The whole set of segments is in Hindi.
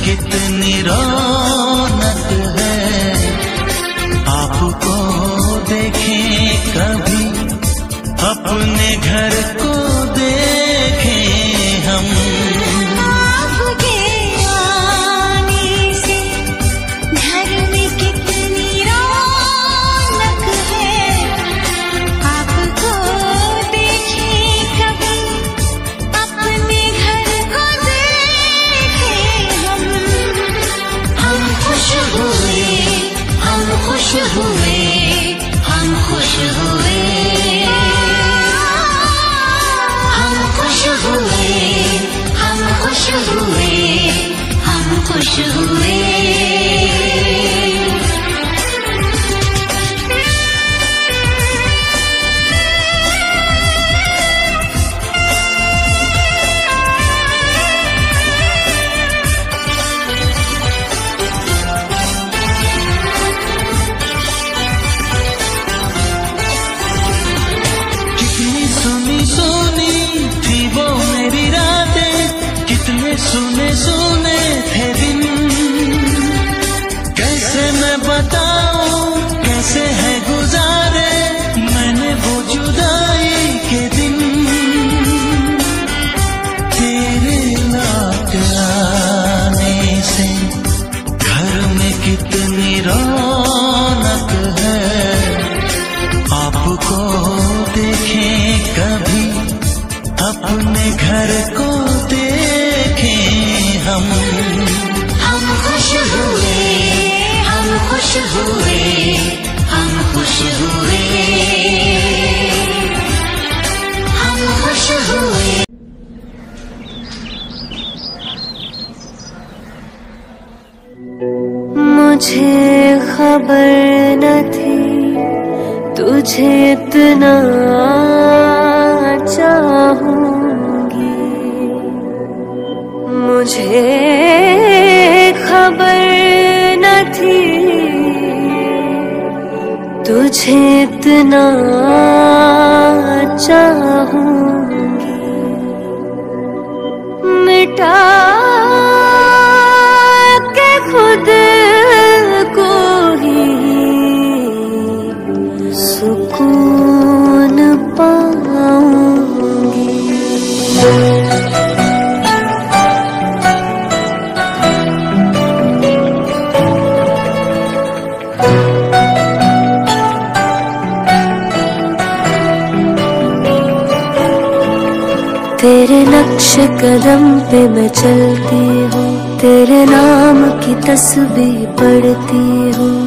कितनी रौनक है, आपको देखें कभी, अपने घर को देखें हम। आपके आने से घर में कितनी रौनक है, आपको देखें कभी, अपने घर को देखें हम। हम खुश हुए, हम खुश हुए, हम खुश हुए, हम खुश हुए, हम खुश हुए, हम खुश हुए। कितनी सुनी सुनी थी वो मेरी रातें, कितने सुने सुने थे दिन। कैसे मैं बताऊं कैसे है गुजारे मैंने वो जुदाई के दिन। तेरे लौट आने से घर में कितनी रौनक है, आपको देखें कभी, अपने घर को देखें हम। हम खुश हुए, हम खुश हुए, हम खुश हुए, हम खुश हुए। मुझे खबर न थी तुझे इतना चाहूंगी, मुझे खबर न थी तुझे इतना चाहूंगी। मिटा के खुद को ही सुकून पाऊंगी। तेरे नक्श कदम पे मैं चलती हूँ, तेरे नाम की तस्बीह पढ़ती हूँ।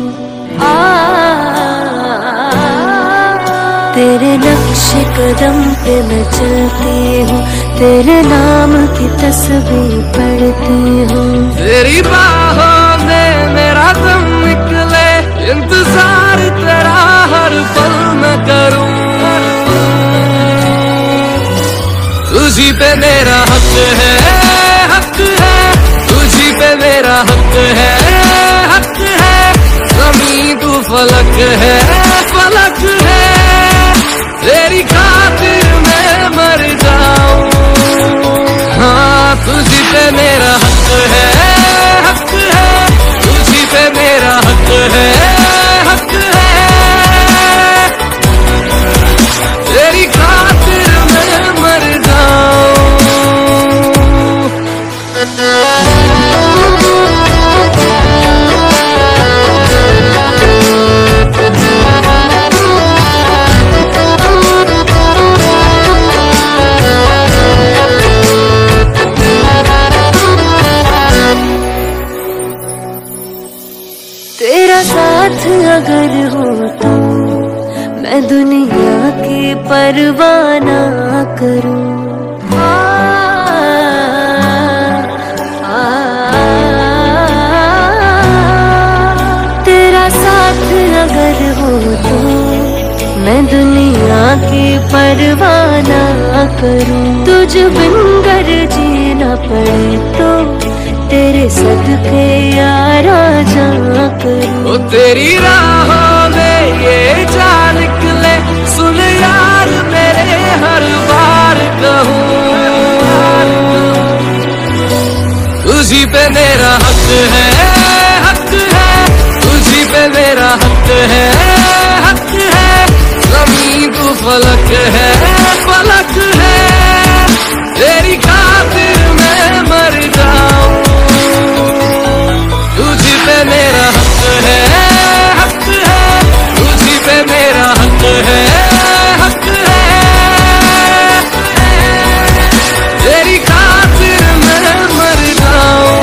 तेरे नक्श कदम पे मैं चलती हूँ, तेरे नाम की तस्बीह पढ़ती हूँ। तेरी बाहों में मेरा दम निकले, इंतजार तेरा हर पल मैं करूँ। तुझी पे मेरा हक है, हक है, तुझी पे मेरा हक है, हक है। ज़मीं तू फलक है, फलक है, तेरी खातिर मैं मर जाऊं। हाँ तुझी पे मेरा हक है, हक है, तुझी पे मेरा हक है, हक है, तेरी खातिर मैं मर जाऊं। तेरा साथ अगर हो तो मैं दुनिया की परवाह ना करूं। तेरा साथ अगर हो तो मैं दुनिया की परवाह ना करूं। तुझ बिन गर जीना पड़े तो तेरे सदके यारा जा करूं। ओ तेरी राहों में ये जान निकले, सुन यार मेरे हर बार कहूँ। तुझी पे मेरा हक है, हक है। ज़मीं तू फलक है, फलक है। तेरी खातिर मैं मर जाऊं, तुझी पे मेरा हक है, हक है। तुझी पे मेरा हक है, हक है। तेरी खातिर मैं मर जाऊं।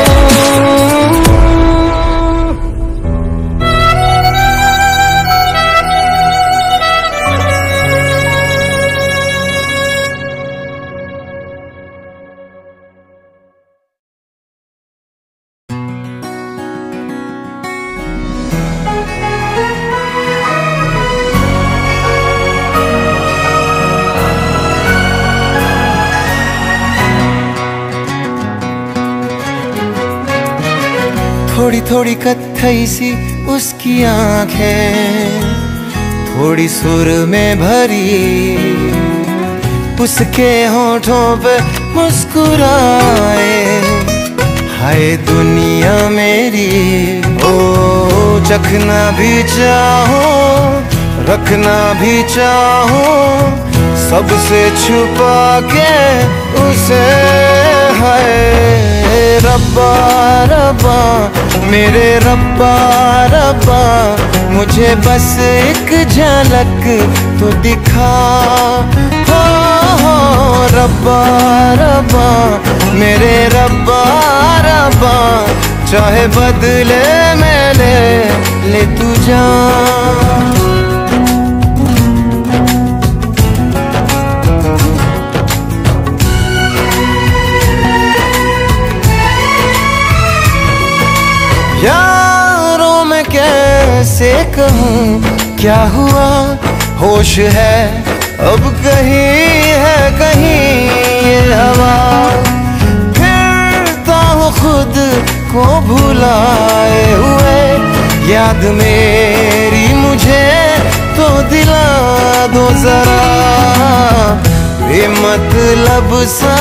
थोड़ी थोड़ी कत्थई सी उसकी आंखें, थोड़ी सुर में भरी, उसके होठों पे मुस्कुराए। हाय दुनिया मेरी, ओ चखना भी चाहो, रखना भी चाहो, सबसे छुपा के उसे। हाय रब्बा रब्बा मेरे रब्बा रब्बा, मुझे बस एक झलक तो दिखा। हो रब्बा रब्बा मेरे रब्बा रब्बा, चाहे बदले में ले तू जान। यारों में कैसे कहूँ क्या हुआ, होश है अब कहीं है कहीं ये हवा। फिरता हूँ खुद को भुलाए हुए, याद मेरी मुझे तो दिला दो जरा। बेमतलब सा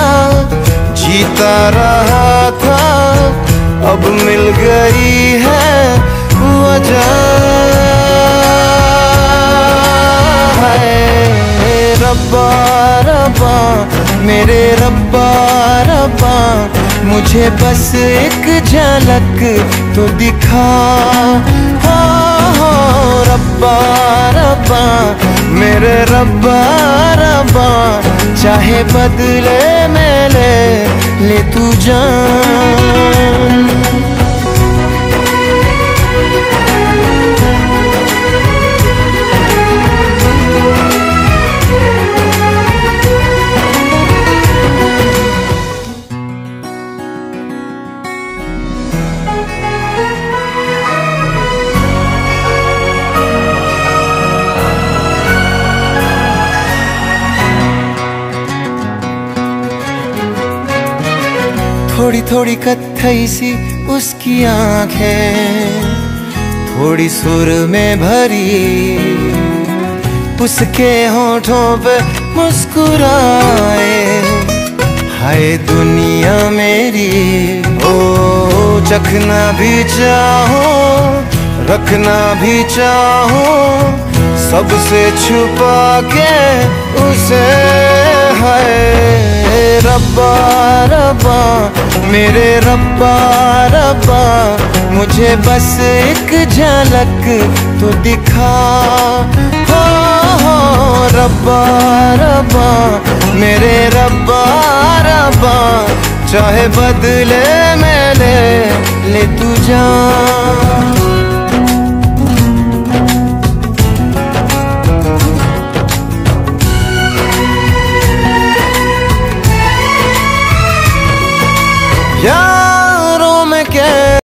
जीता रहा था, अब मिल गई है वजह। रब्बा रब्बा मेरे रब्बा रब्बा, मुझे बस एक झलक तो दिखा। हो रब्बा रब्बा मेरे रब्बा रब्बा, चाहे बदले में ले तू जान। थोड़ी थोड़ी कत्थई सी उसकी आंखें, थोड़ी सुर में भरी, उसके होठों पे मुस्कुराए। हाय दुनिया मेरी, ओ चखना भी चाहो, रखना भी चाहो, सबसे छुपा के उसे। हाय रब्बा रब्बा मेरे रब्बा रब्बा, मुझे बस एक झलक तो दिखा। हो रब्बा रब्बा मेरे रब्बा रब्बा, चाहे बदले में ले तू जान। यारों में क्या